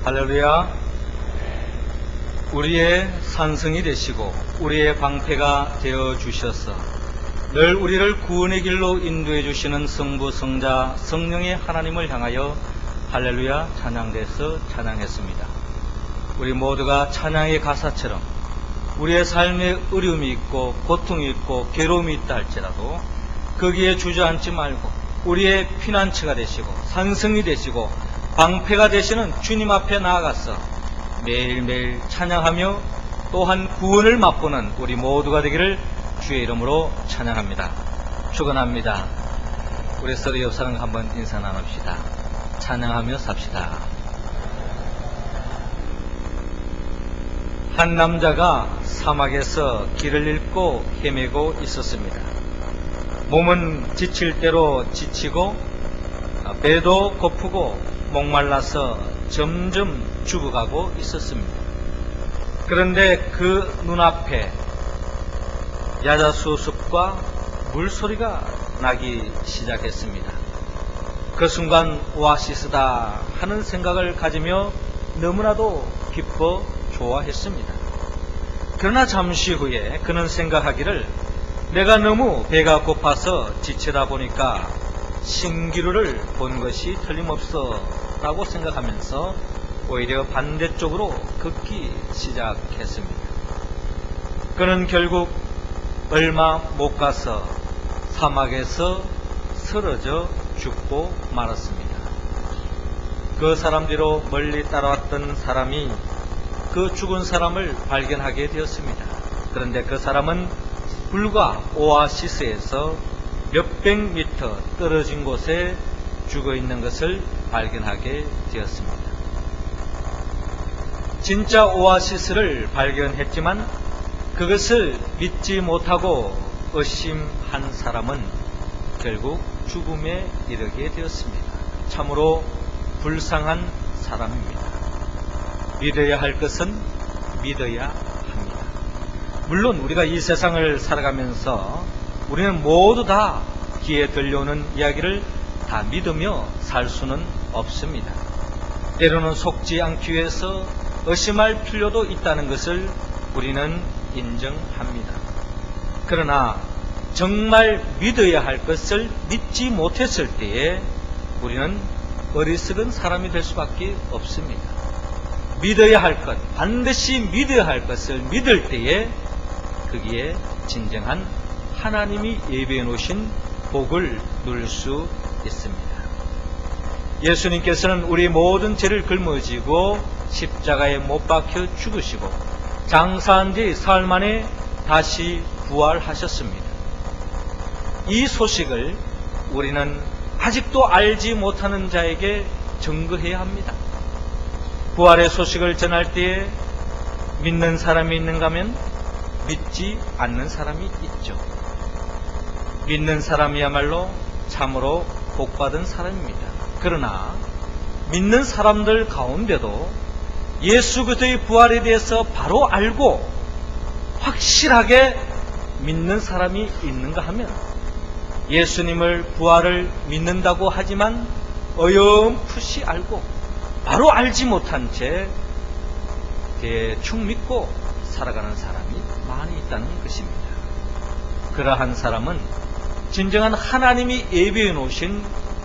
할렐루야. 우리의 산성이 되시고 우리의 방패가 되어 주셔서 늘 우리를 구원의 길로 인도해 주시는 성부, 성자, 성령의 하나님을 향하여 할렐루야 찬양돼서 찬양했습니다. 우리 모두가 찬양의 가사처럼 우리의 삶에 어려움이 있고 고통이 있고 괴로움이 있다 할지라도 거기에 주저앉지 말고 우리의 피난처가 되시고 산성이 되시고 방패가 되시는 주님 앞에 나아가서 매일매일 찬양하며 또한 구원을 맛보는 우리 모두가 되기를 주의 이름으로 찬양합니다. 축원합니다. 우리 서로 옆 사람과 한번 인사 나눕시다. 찬양하며 삽시다. 한 남자가 사막에서 길을 잃고 헤매고 있었습니다. 몸은 지칠 대로 지치고 배도 고프고 목말라서 점점 죽어가고 있었습니다. 그런데 그 눈앞에 야자수습과 물소리가 나기 시작했습니다. 그 순간 오아시스다 하는 생각을 가지며 너무나도 기뻐 좋아했습니다. 그러나 잠시 후에 그는 생각하기를 내가 너무 배가 고파서 지치다 보니까 신기루를 본 것이 틀림없어 라고 생각하면서 오히려 반대쪽으로 걷기 시작했습니다. 그는 결국 얼마 못 가서 사막에서 쓰러져 죽고 말았습니다. 그 사람 뒤로 멀리 따라왔던 사람이 그 죽은 사람을 발견하게 되었습니다. 그런데 그 사람은 불과 오아시스에서 몇백 미터 떨어진 곳에 죽어 있는 것을 발견하게 되었습니다. 진짜 오아시스를 발견했지만 그것을 믿지 못하고 의심한 사람은 결국 죽음에 이르게 되었습니다. 참으로 불쌍한 사람입니다. 믿어야 할 것은 믿어야 합니다. 물론 우리가 이 세상을 살아가면서 우리는 모두 다 귀에 들려오는 이야기를 다 믿으며 살 수는 없습니다. 때로는 속지 않기 위해서 의심할 필요도 있다는 것을 우리는 인정합니다. 그러나 정말 믿어야 할 것을 믿지 못했을 때에 우리는 어리석은 사람이 될 수밖에 없습니다. 믿어야 할 것, 반드시 믿어야 할 것을 믿을 때에 거기에 진정한 하나님이 예비해 놓으신 복을 누릴 수 있습니다. 예수님께서는 우리 모든 죄를 짊어지고 십자가에 못 박혀 죽으시고 장사한 지 사흘 만에 다시 부활하셨습니다. 이 소식을 우리는 아직도 알지 못하는 자에게 증거해야 합니다. 부활의 소식을 전할 때에 믿는 사람이 있는가 하면 믿지 않는 사람이 있죠. 믿는 사람이야말로 참으로 복받은 사람입니다. 그러나 믿는 사람들 가운데도 예수 그리스도의 부활에 대해서 바로 알고 확실하게 믿는 사람이 있는가 하면 예수님을 부활을 믿는다고 하지만 어렴풋이 알고 바로 알지 못한 채 대충 믿고 살아가는 사람이 많이 있다는 것입니다. 그러한 사람은 진정한 하나님이 예비해 놓으신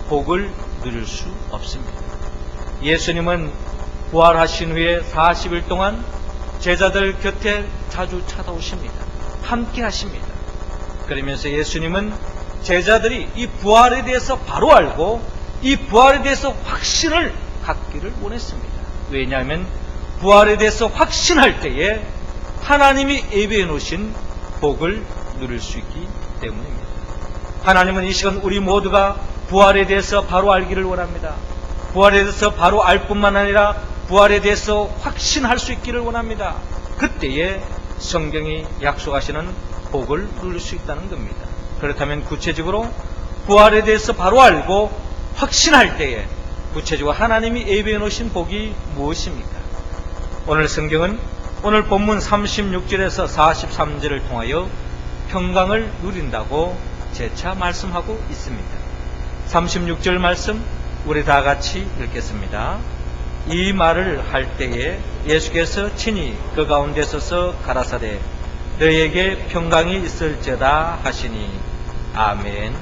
복을 누릴 수 없습니다. 예수님은 부활하신 후에 40일 동안 제자들 곁에 자주 찾아오십니다. 함께 하십니다. 그러면서 예수님은 제자들이 이 부활에 대해서 바로 알고 이 부활에 대해서 확신을 갖기를 원했습니다. 왜냐하면 부활에 대해서 확신할 때에 하나님이 예비해 놓으신 복을 누릴 수 있기 때문입니다. 하나님은 이 시간 우리 모두가 부활에 대해서 바로 알기를 원합니다. 부활에 대해서 바로 알 뿐만 아니라 부활에 대해서 확신할 수 있기를 원합니다. 그때에 성경이 약속하시는 복을 누릴 수 있다는 겁니다. 그렇다면 구체적으로 부활에 대해서 바로 알고 확신할 때에 구체적으로 하나님이 예비해 놓으신 복이 무엇입니까? 오늘 성경은 오늘 본문 36절에서 43절을 통하여 평강을 누린다고 재차 말씀하고 있습니다. 36절 말씀 우리 다 같이 읽겠습니다. 이 말을 할 때에 예수께서 친히 그 가운데 서서 가라사대 너희에게 평강이 있을지어다 하시니 아멘.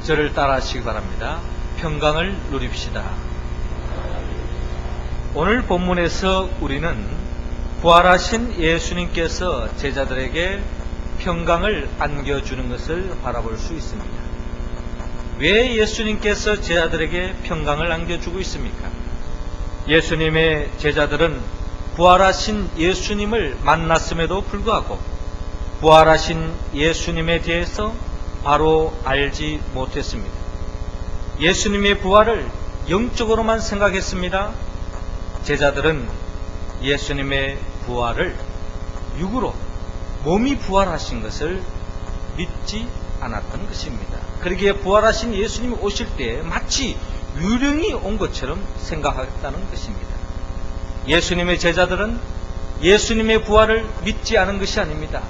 저를 따라하시기 바랍니다. 평강을 누립시다. 오늘 본문에서 우리는 부활하신 예수님께서 제자들에게 평강을 안겨주는 것을 바라볼 수 있습니다. 왜 예수님께서 제자들에게 평강을 안겨주고 있습니까? 예수님의 제자들은 부활하신 예수님을 만났음에도 불구하고 부활하신 예수님에 대해서 바로 알지 못했습니다. 예수님의 부활을 영적으로만 생각했습니다. 제자들은 예수님의 부활을 육으로 몸이 부활하신 것을 믿지 않았던 것입니다. 그러기에 부활하신 예수님이 오실 때 마치 유령이 온 것처럼 생각했다는 것입니다. 예수님의 제자들은 예수님의 부활을 믿지 않은 것이 아닙니다.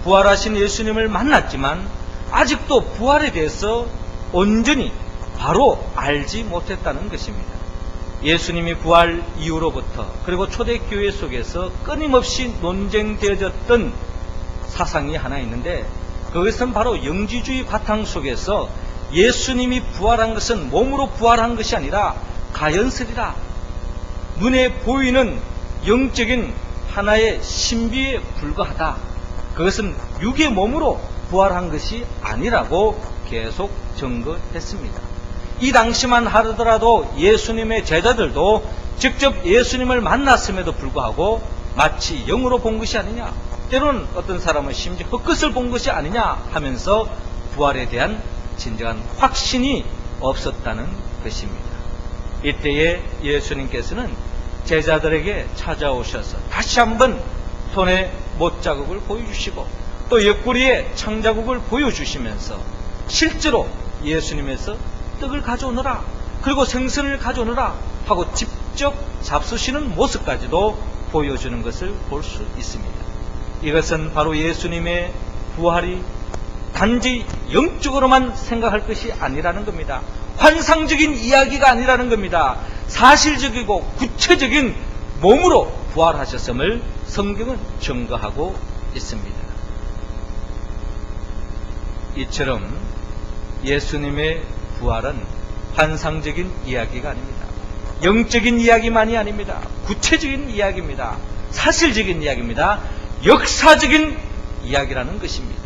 부활하신 예수님을 만났지만 아직도 부활에 대해서 온전히 바로 알지 못했다는 것입니다. 예수님이 부활 이후로부터 그리고 초대교회 속에서 끊임없이 논쟁되어졌던 사상이 하나 있는데 그것은 바로 영지주의 바탕 속에서 예수님이 부활한 것은 몸으로 부활한 것이 아니라 가연설이라, 눈에 보이는 영적인 하나의 신비에 불과하다. 그것은 육의 몸으로 부활한 것이 아니라고 계속 증거했습니다. 이 당시만 하더라도 예수님의 제자들도 직접 예수님을 만났음에도 불구하고 마치 영으로 본 것이 아니냐, 때로는 어떤 사람은 심지어 헛것을 본 것이 아니냐 하면서 부활에 대한 진정한 확신이 없었다는 것입니다. 이때에 예수님께서는 제자들에게 찾아오셔서 다시 한번 손에 못자국을 보여주시고 또 옆구리에 창자국을 보여주시면서 실제로 예수님에서 떡을 가져오너라, 그리고 생선을 가져오너라 하고 직접 잡수시는 모습까지도 보여주는 것을 볼 수 있습니다. 이것은 바로 예수님의 부활이 단지 영적으로만 생각할 것이 아니라는 겁니다. 환상적인 이야기가 아니라는 겁니다. 사실적이고 구체적인 몸으로 부활하셨음을 성경은 증거하고 있습니다. 이처럼 예수님의 부활은 환상적인 이야기가 아닙니다. 영적인 이야기만이 아닙니다. 구체적인 이야기입니다. 사실적인 이야기입니다. 역사적인 이야기라는 것입니다.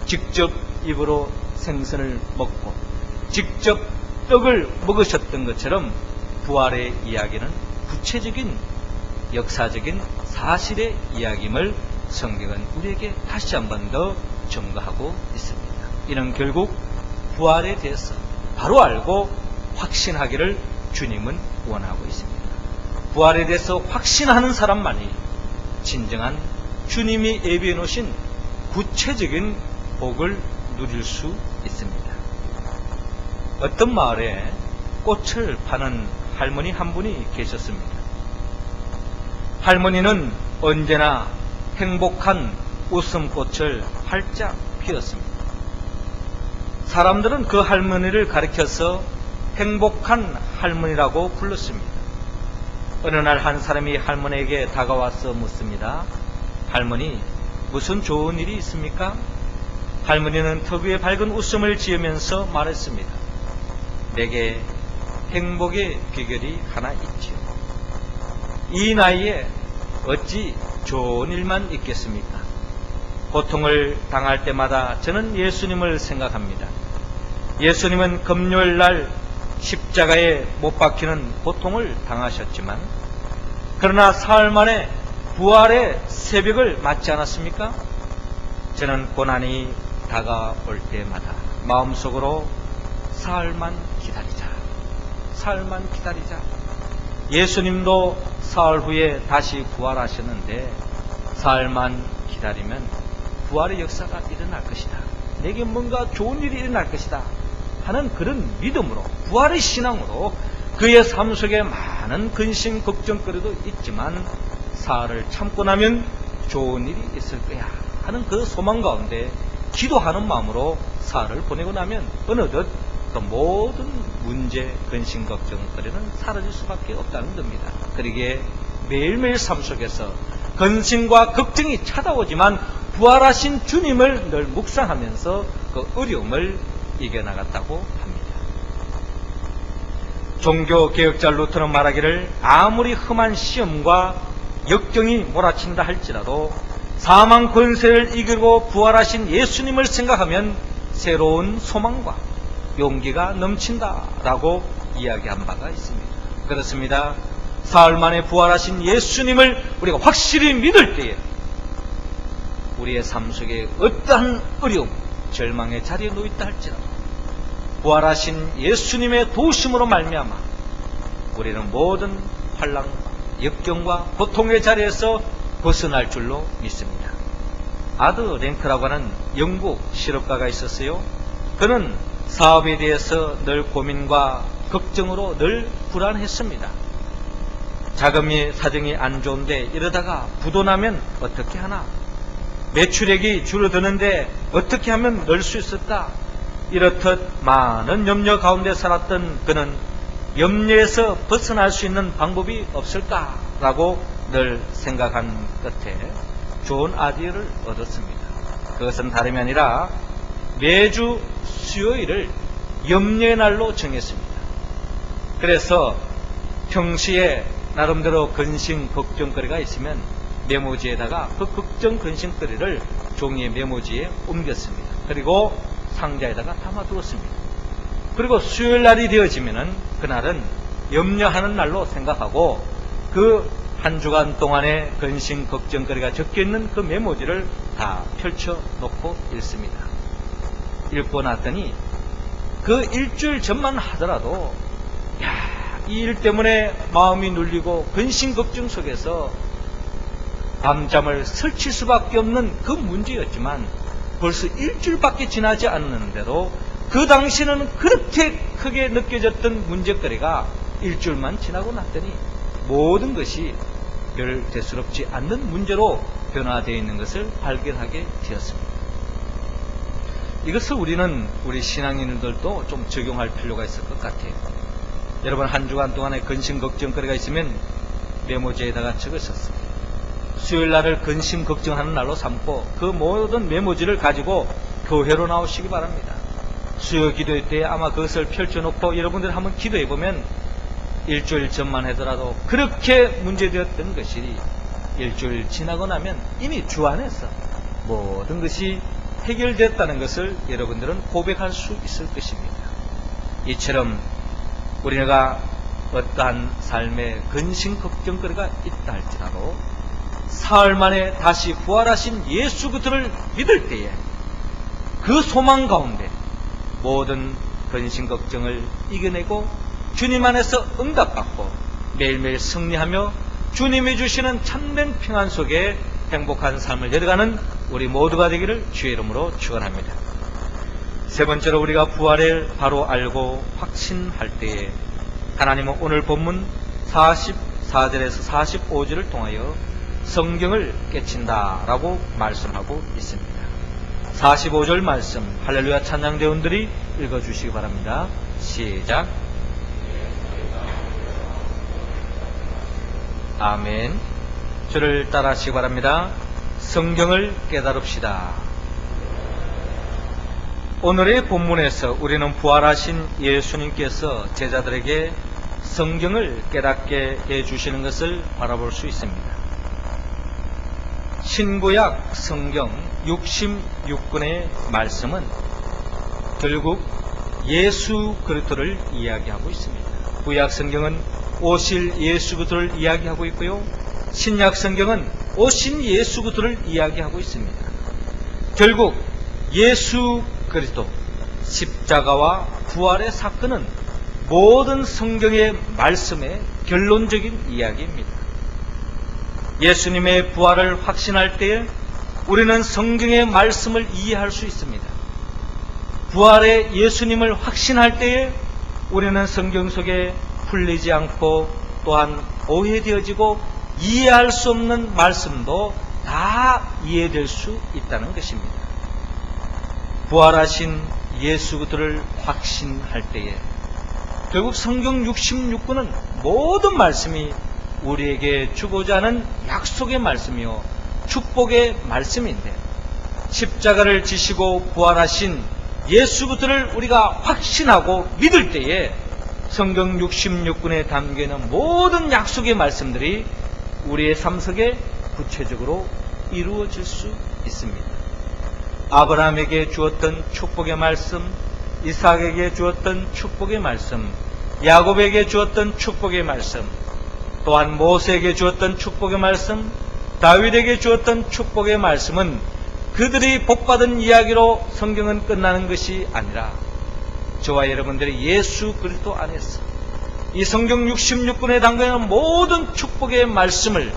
직접 입으로 생선을 먹고 직접 떡을 먹으셨던 것처럼 부활의 이야기는 구체적인 역사적인 사실의 이야기임을 성경은 우리에게 다시 한 번 더 증거하고 있습니다. 이는 결국 부활에 대해서 바로 알고 확신하기를 주님은 원하고 있습니다. 부활에 대해서 확신하는 사람만이 진정한 주님이 예비해 놓으신 구체적인 복을 누릴 수 있습니다. 어떤 마을에 꽃을 파는 할머니 한 분이 계셨습니다. 할머니는 언제나 행복한 웃음꽃을 활짝 피웠습니다. 사람들은 그 할머니를 가리켜서 행복한 할머니라고 불렀습니다. 어느 날 한 사람이 할머니에게 다가와서 묻습니다. 할머니, 무슨 좋은 일이 있습니까? 할머니는 특유의 밝은 웃음을 지으면서 말했습니다. 내게 행복의 비결이 하나 있지요. 이 나이에 어찌 좋은 일만 있겠습니까? 고통을 당할 때마다 저는 예수님을 생각합니다. 예수님은 금요일 날 십자가에 못 박히는 고통을 당하셨지만 그러나 사흘 만에 부활의 새벽을 맞지 않았습니까? 저는 고난이 다가올 때마다 마음속으로 사흘만 기다리자, 사흘만 기다리자. 예수님도 사흘 후에 다시 부활하셨는데 사흘만 기다리면 부활의 역사가 일어날 것이다. 내게 뭔가 좋은 일이 일어날 것이다 하는 그런 믿음으로, 부활의 신앙으로 그의 삶 속에 많은 근심 걱정거리도 있지만 사흘을 참고 나면 좋은 일이 있을 거야 하는 그 소망 가운데 기도하는 마음으로 사흘을 보내고 나면 어느덧 그 모든 문제, 근심, 걱정거리는 사라질 수밖에 없다는 겁니다. 그러기에 매일매일 삶 속에서 근심과 걱정이 찾아오지만 부활하신 주님을 늘 묵상하면서 그 어려움을 이겨나갔다고 합니다. 종교개혁자 루터는 말하기를 아무리 험한 시험과 역경이 몰아친다 할지라도 사망 권세를 이기고 부활하신 예수님을 생각하면 새로운 소망과 용기가 넘친다라고 이야기한 바가 있습니다. 그렇습니다. 사흘 만에 부활하신 예수님을 우리가 확실히 믿을 때에 우리의 삶 속에 어떠한 어려움, 절망의 자리에 놓여있다 할지라도 부활하신 예수님의 도우심으로 말미암아 우리는 모든 환난과 역경과 고통의 자리에서 벗어날 줄로 믿습니다. 아드 랭크라고 하는 영국 실업가가 있었어요. 그는 사업에 대해서 늘 고민과 걱정으로 늘 불안했습니다. 자금이 사정이 안 좋은데 이러다가 부도나면 어떻게 하나? 매출액이 줄어드는데 어떻게 하면 늘 수 있을까? 이렇듯 많은 염려 가운데 살았던 그는 염려에서 벗어날 수 있는 방법이 없을까라고 늘 생각한 끝에 좋은 아이디어를 얻었습니다. 그것은 다름이 아니라 매주 수요일을 염려의 날로 정했습니다. 그래서 평시에 나름대로 근심, 걱정거리가 있으면 메모지에다가 그 걱정, 근심거리를 종이의 메모지에 옮겼습니다. 그리고 상자에다가 담아두었습니다. 그리고 수요일 날이 되어지면은 그날은 염려하는 날로 생각하고 그 한 주간 동안의 근심, 걱정거리가 적혀있는 그 메모지를 다 펼쳐놓고 읽습니다. 읽고 났더니 그 일주일 전만 하더라도 이 일 때문에 마음이 눌리고 근심, 걱정 속에서 밤잠을 설칠 수밖에 없는 그 문제였지만 벌써 일주일밖에 지나지 않는데도 그 당시는 그렇게 크게 느껴졌던 문제거리가 일주일만 지나고 났더니 모든 것이 별 대수롭지 않는 문제로 변화되어 있는 것을 발견하게 되었습니다. 이것을 우리 신앙인들도 좀 적용할 필요가 있을 것 같아요. 여러분 한 주간 동안에 근심, 걱정거리가 있으면 메모지에다가 적으셨습니다. 수요일 날을 근심, 걱정하는 날로 삼고 그 모든 메모지를 가지고 교회로 나오시기 바랍니다. 수요 기도회 때 아마 그것을 펼쳐놓고 여러분들 한번 기도해보면 일주일 전만 하더라도 그렇게 문제되었던 것이 일주일 지나고 나면 이미 주 안에서 모든 것이 해결됐다는 것을 여러분들은 고백할 수 있을 것입니다. 이처럼 우리가 어떠한 삶의 근심, 걱정거리가 있다 할지라도 사흘 만에 다시 부활하신 예수 그리스도를 믿을 때에 그 소망 가운데 모든 근심, 걱정을 이겨내고 주님 안에서 응답받고 매일매일 승리하며 주님이 주시는 참된 평안 속에 행복한 삶을 열어가는 우리 모두가 되기를 주의 이름으로 축원합니다. 세 번째로 우리가 부활을 바로 알고 확신할 때에 하나님은 오늘 본문 44절에서 45절을 통하여 성경을 깨친다라고 말씀하고 있습니다. 45절 말씀 할렐루야 찬양대원들이 읽어주시기 바랍니다. 시작. 아멘. 주를 따라하시기 바랍니다. 성경을 깨달읍시다. 오늘의 본문에서 우리는 부활하신 예수님께서 제자들에게 성경을 깨닫게 해주시는 것을 바라볼 수 있습니다. 신구약 성경 66권의 말씀은 결국 예수 그리스도를 이야기하고 있습니다. 구약 성경은 오실 예수 그리스도를 이야기하고 있고요. 신약 성경은 오신 예수 그리스도를 이야기하고 있습니다. 결국 예수 그리스도 십자가와 부활의 사건은 모든 성경의 말씀의 결론적인 이야기입니다. 예수님의 부활을 확신할 때에 우리는 성경의 말씀을 이해할 수 있습니다. 부활의 예수님을 확신할 때에 우리는 성경 속에 풀리지 않고 또한 오해되어지고 이해할 수 없는 말씀도 다 이해될 수 있다는 것입니다. 부활하신 예수 그리스도를 확신할 때에 결국 성경 66권은 모든 말씀이 우리에게 주고자 하는 약속의 말씀이요 축복의 말씀인데, 십자가를 지시고 부활하신 예수 그리스도를 우리가 확신하고 믿을 때에 성경 66권에 담겨있는 모든 약속의 말씀들이 우리의 삶 속에 구체적으로 이루어질 수 있습니다. 아브라함에게 주었던 축복의 말씀, 이삭에게 주었던 축복의 말씀, 야곱에게 주었던 축복의 말씀, 또한 모세에게 주었던 축복의 말씀, 다윗에게 주었던 축복의 말씀은 그들이 복받은 이야기로 성경은 끝나는 것이 아니라 저와 여러분들이 예수 그리스도 안에서 이 성경 66권에 담겨있는 모든 축복의 말씀을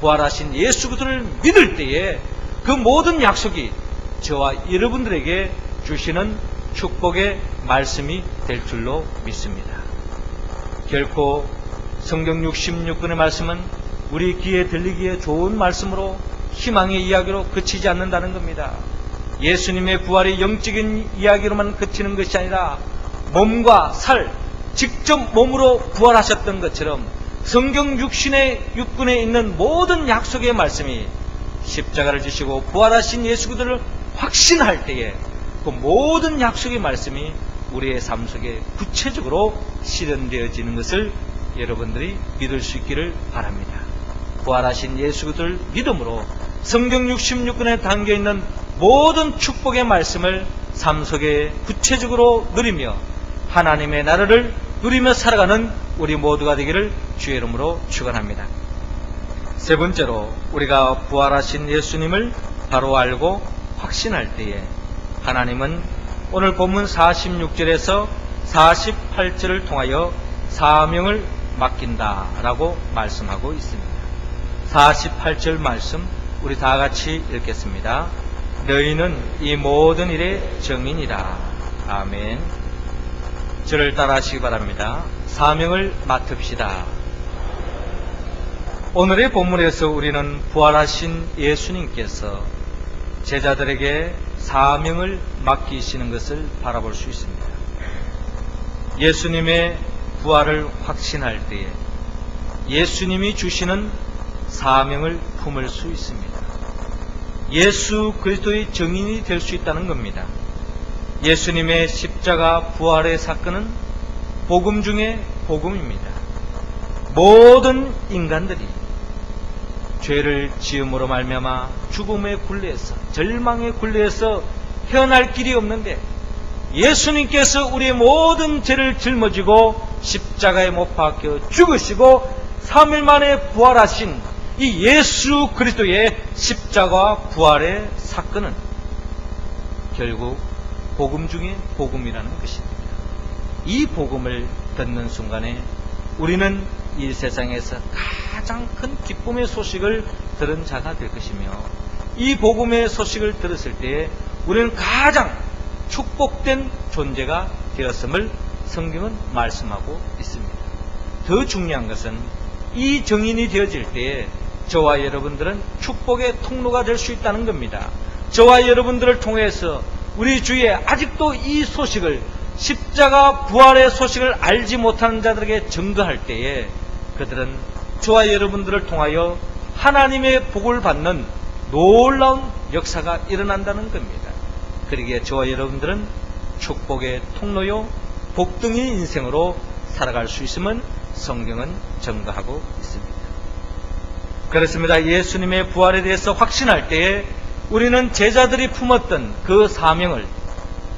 부활하신 예수 그리스도를 믿을 때에 그 모든 약속이 저와 여러분들에게 주시는 축복의 말씀이 될 줄로 믿습니다. 결코 성경 66권의 말씀은 우리 귀에 들리기에 좋은 말씀으로 희망의 이야기로 그치지 않는다는 겁니다. 예수님의 부활이 영적인 이야기로만 그치는 것이 아니라 몸과 살, 직접 몸으로 부활하셨던 것처럼 성경 66권에 있는 모든 약속의 말씀이 십자가를 지시고 부활하신 예수 그리스도를 확신할 때에 그 모든 약속의 말씀이 우리의 삶 속에 구체적으로 실현되어지는 것을 여러분들이 믿을 수 있기를 바랍니다. 부활하신 예수 그리스도를 믿음으로 성경 66권에 담겨있는 모든 축복의 말씀을 삶 속에 구체적으로 누리며 하나님의 나라를 누리며 살아가는 우리 모두가 되기를 주의 이름으로 축원합니다. 세 번째로, 우리가 부활하신 예수님을 바로 알고 확신할 때에 하나님은 오늘 본문 46절에서 48절을 통하여 사명을 맡긴다라고 말씀하고 있습니다. 48절 말씀 우리 다 같이 읽겠습니다. 너희는 이 모든 일의 증인이라. 아멘. 저를 따라하시기 바랍니다. 사명을 맡읍시다. 오늘의 본문에서 우리는 부활하신 예수님께서 제자들에게 사명을 맡기시는 것을 바라볼 수 있습니다. 예수님의 부활을 확신할 때에 예수님이 주시는 사명을 품을 수 있습니다. 예수 그리스도의 증인이 될 수 있다는 겁니다. 예수님의 십자가 부활의 사건은 복음 중에 복음입니다. 모든 인간들이 죄를 지음으로 말미암아 죽음의 굴레에서, 절망의 굴레에서 헤어날 길이 없는데 예수님께서 우리의 모든 죄를 짊어지고 십자가에 못 박혀 죽으시고 3일 만에 부활하신 이 예수 그리스도의 십자가 부활의 사건은 결국 복음 중에 복음이라는 것입니다. 이 복음을 듣는 순간에 우리는 이 세상에서 가장 큰 기쁨의 소식을 들은 자가 될 것이며, 이 복음의 소식을 들었을 때 우리는 가장 축복된 존재가 되었음을 성경은 말씀하고 있습니다. 더 중요한 것은 이 증인이 되어질 때에 저와 여러분들은 축복의 통로가 될 수 있다는 겁니다. 저와 여러분들을 통해서 우리 주위에 아직도 이 소식을, 십자가 부활의 소식을 알지 못하는 자들에게 증거할 때에 그들은 저와 여러분들을 통하여 하나님의 복을 받는 놀라운 역사가 일어난다는 겁니다. 그러기에 저와 여러분들은 축복의 통로요 복등의 인생으로 살아갈 수 있음은 성경은 증거하고 있습니다. 그렇습니다. 예수님의 부활에 대해서 확신할 때에 우리는 제자들이 품었던 그 사명을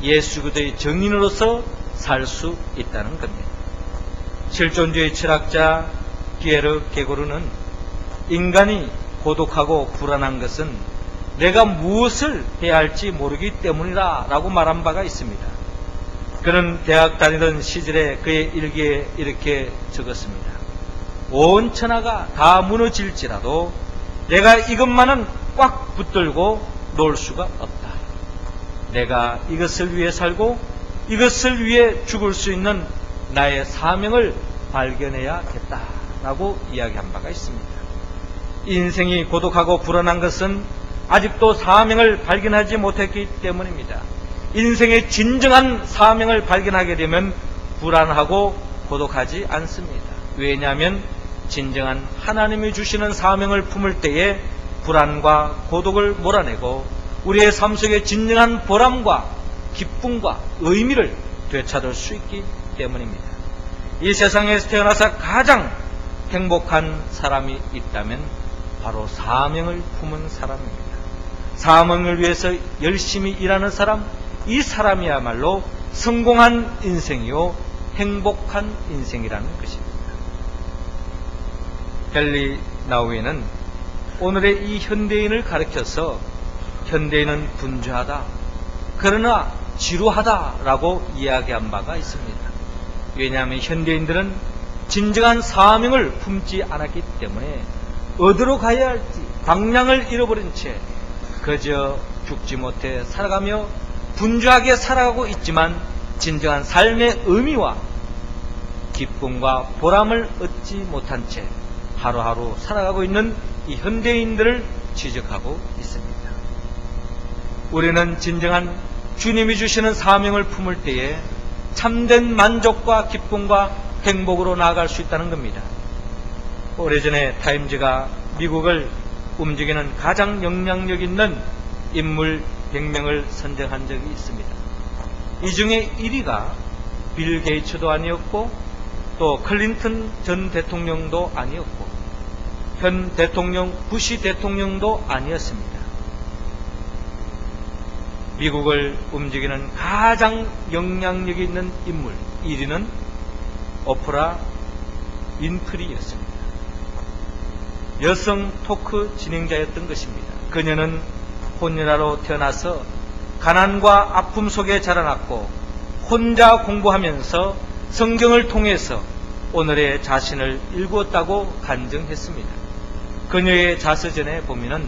예수 그리스도의 증인으로서 살 수 있다는 겁니다. 실존주의 철학자 피에르 게고르는 인간이 고독하고 불안한 것은 내가 무엇을 해야 할지 모르기 때문이다 라고 말한 바가 있습니다. 그는 대학 다니던 시절에 그의 일기에 이렇게 적었습니다. 온 천하가 다 무너질지라도 내가 이것만은 꽉 붙들고 놓을 수가 없다. 내가 이것을 위해 살고 이것을 위해 죽을 수 있는 나의 사명을 발견해야겠다라고 이야기한 바가 있습니다. 인생이 고독하고 불안한 것은 아직도 사명을 발견하지 못했기 때문입니다. 인생의 진정한 사명을 발견하게 되면 불안하고 고독하지 않습니다. 왜냐하면 진정한 하나님이 주시는 사명을 품을 때에 불안과 고독을 몰아내고 우리의 삶 속에 진정한 보람과 기쁨과 의미를 되찾을 수 있기 때문입니다. 이 세상에서 태어나서 가장 행복한 사람이 있다면 바로 사명을 품은 사람입니다. 사명을 위해서 열심히 일하는 사람, 이 사람이야말로 성공한 인생이요 행복한 인생이라는 것입니다. 헨리 나우에는 오늘의 이 현대인을 가리켜서 현대인은 분주하다, 그러나 지루하다라고 이야기한 바가 있습니다. 왜냐하면 현대인들은 진정한 사명을 품지 않았기 때문에 어디로 가야 할지 방향을 잃어버린 채 그저 죽지 못해 살아가며 분주하게 살아가고 있지만 진정한 삶의 의미와 기쁨과 보람을 얻지 못한 채 하루하루 살아가고 있는 이 현대인들을 지적하고 있습니다. 우리는 진정한 주님이 주시는 사명을 품을 때에 참된 만족과 기쁨과 행복으로 나아갈 수 있다는 겁니다. 오래전에 타임즈가 미국을 움직이는 가장 영향력 있는 인물 100명을 선정한 적이 있습니다. 이 중에 1위가 빌 게이츠도 아니었고 또 클린턴 전 대통령도 아니었고 현 대통령 부시 대통령도 아니었습니다. 미국을 움직이는 가장 영향력 있는 인물 1위는 오프라 윈프리였습니다. 여성 토크 진행자였던 것입니다. 그녀는 혼혈아로 태어나서 가난과 아픔 속에 자라났고 혼자 공부하면서 성경을 통해서 오늘의 자신을 일구었다고 간증했습니다. 그녀의 자서전에 보면은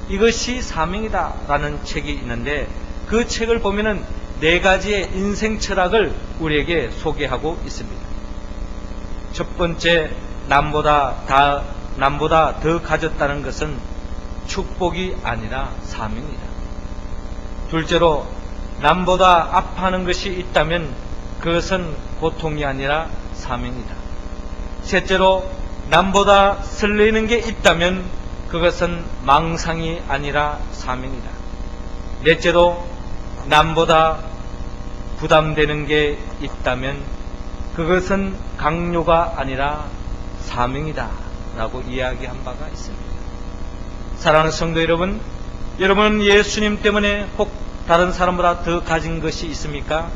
이것이 사명이다 라는 책이 있는데 그 책을 보면은 4가지의 인생 철학을 우리에게 소개하고 있습니다. 첫 번째, 남보다 더 가졌다는 것은 축복이 아니라 사명이다. 둘째로, 남보다 아파하는 것이 있다면 그것은 고통이 아니라 사명이다. 셋째로, 남보다 설레는 게 있다면 그것은 망상이 아니라 사명이다. 넷째로, 남보다 부담되는 게 있다면 그것은 강요가 아니라 사명이다 라고 이야기한 바가 있습니다. 사랑하는 성도 여러분, 여러분은 예수님 때문에 혹 다른 사람보다 더 가진 것이 있습니까?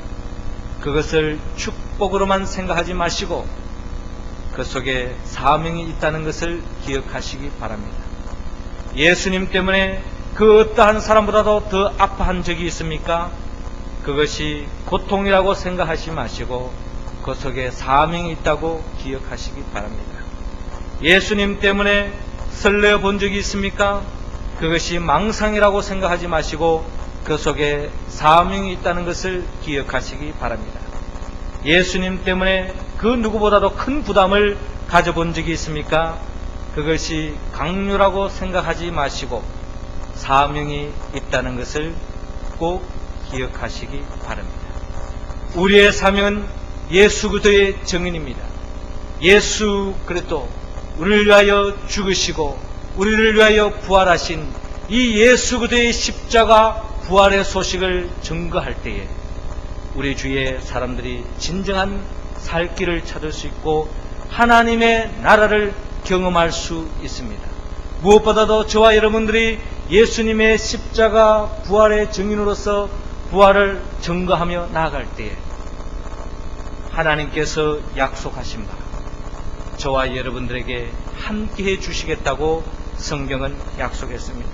그것을 축복으로만 생각하지 마시고 그 속에 사명이 있다는 것을 기억하시기 바랍니다. 예수님 때문에 그 어떠한 사람보다도 더 아파한 적이 있습니까? 그것이 고통이라고 생각하지 마시고 그 속에 사명이 있다고 기억하시기 바랍니다. 예수님 때문에 설레어 본 적이 있습니까? 그것이 망상이라고 생각하지 마시고 그 속에 사명이 있다는 것을 기억하시기 바랍니다. 예수님 때문에 그 누구보다도 큰 부담을 가져본 적이 있습니까? 그것이 강요라고 생각하지 마시고 사명이 있다는 것을 꼭 기억하시기 바랍니다. 우리의 사명은 예수 그리스도의 정인입니다. 예수 그리스도 우리를 위하여 죽으시고 우리를 위하여 부활하신 이 예수 그리스도의 십자가 부활의 소식을 증거할 때에 우리 주위의 사람들이 진정한 살 길을 찾을 수 있고 하나님의 나라를 경험할 수 있습니다. 무엇보다도 저와 여러분들이 예수님의 십자가 부활의 증인으로서 부활을 증거하며 나아갈 때에 하나님께서 약속하신 바 저와 여러분들에게 함께해 주시겠다고 성경은 약속했습니다.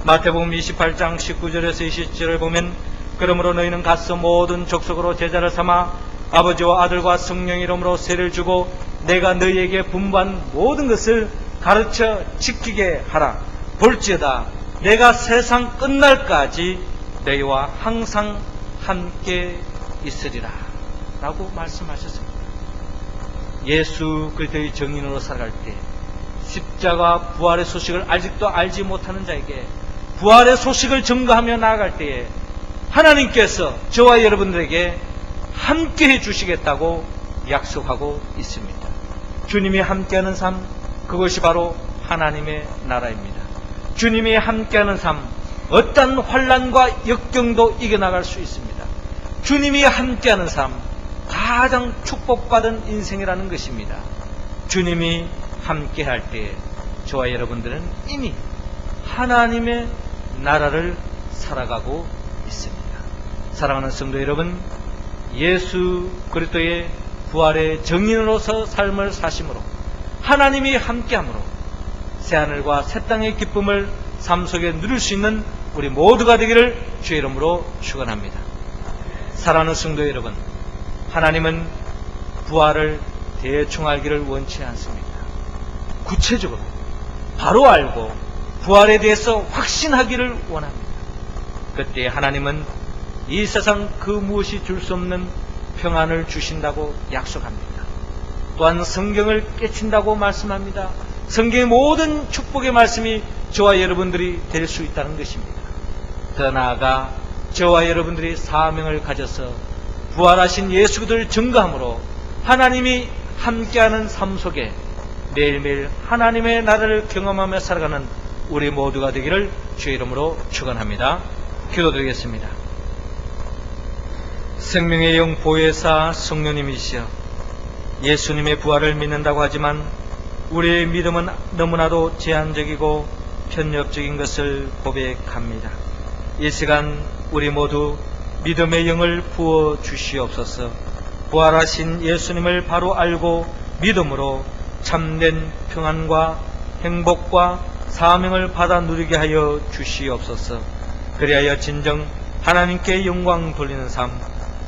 마태복음 28장 19절에서 20절을 보면 그러므로 너희는 가서 모든 족속으로 제자를 삼아 아버지와 아들과 성령의 이름으로 세를 주고 내가 너희에게 분부한 모든 것을 가르쳐 지키게 하라. 볼지어다 내가 세상 끝날까지 너희와 항상 함께 있으리라 라고 말씀하셨습니다. 예수 그리스도의 정인으로 살아갈 때 십자가 부활의 소식을 아직도 알지 못하는 자에게 부활의 소식을 증거하며 나아갈 때에 하나님께서 저와 여러분들에게 함께 해주시겠다고 약속하고 있습니다. 주님이 함께하는 삶, 그것이 바로 하나님의 나라입니다. 주님이 함께하는 삶, 어떤 환난과 역경도 이겨나갈 수 있습니다. 주님이 함께하는 삶, 가장 축복받은 인생이라는 것입니다. 주님이 함께할 때 저와 여러분들은 이미 하나님의 나라를 살아가고 있습니다. 사랑하는 성도 여러분, 예수 그리스도의 부활의 증인으로서 삶을 사심으로 하나님이 함께함으로 새하늘과 새 땅의 기쁨을 삶 속에 누릴 수 있는 우리 모두가 되기를 주의 이름으로 축원합니다. 사랑하는 성도 여러분, 하나님은 부활을 대충 알기를 원치 않습니다. 구체적으로 바로 알고 부활에 대해서 확신하기를 원합니다. 그때 하나님은 이 세상 그 무엇이 줄 수 없는 평안을 주신다고 약속합니다. 또한 성경을 깨친다고 말씀합니다. 성경의 모든 축복의 말씀이 저와 여러분들이 될 수 있다는 것입니다. 더 나아가 저와 여러분들이 사명을 가져서 부활하신 예수 그리스도를 증거함으로 하나님이 함께하는 삶 속에 매일매일 하나님의 나라를 경험하며 살아가는 우리 모두가 되기를 주의 이름으로 축원합니다. 기도드리겠습니다. 생명의 영 보혜사 성령님이시여, 예수님의 부활을 믿는다고 하지만 우리의 믿음은 너무나도 제한적이고 편협적인 것을 고백합니다. 이 시간 우리 모두 믿음의 영을 부어 주시옵소서. 부활하신 예수님을 바로 알고 믿음으로 참된 평안과 행복과 사명을 받아 누리게 하여 주시옵소서. 그리하여 진정 하나님께 영광 돌리는 삶,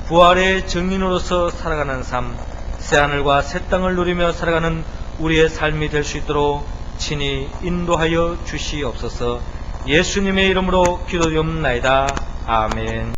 부활의 증인으로서 살아가는 삶, 새하늘과 새 땅을 누리며 살아가는 우리의 삶이 될 수 있도록 친히 인도하여 주시옵소서. 예수님의 이름으로 기도드리옵나이다. 아멘.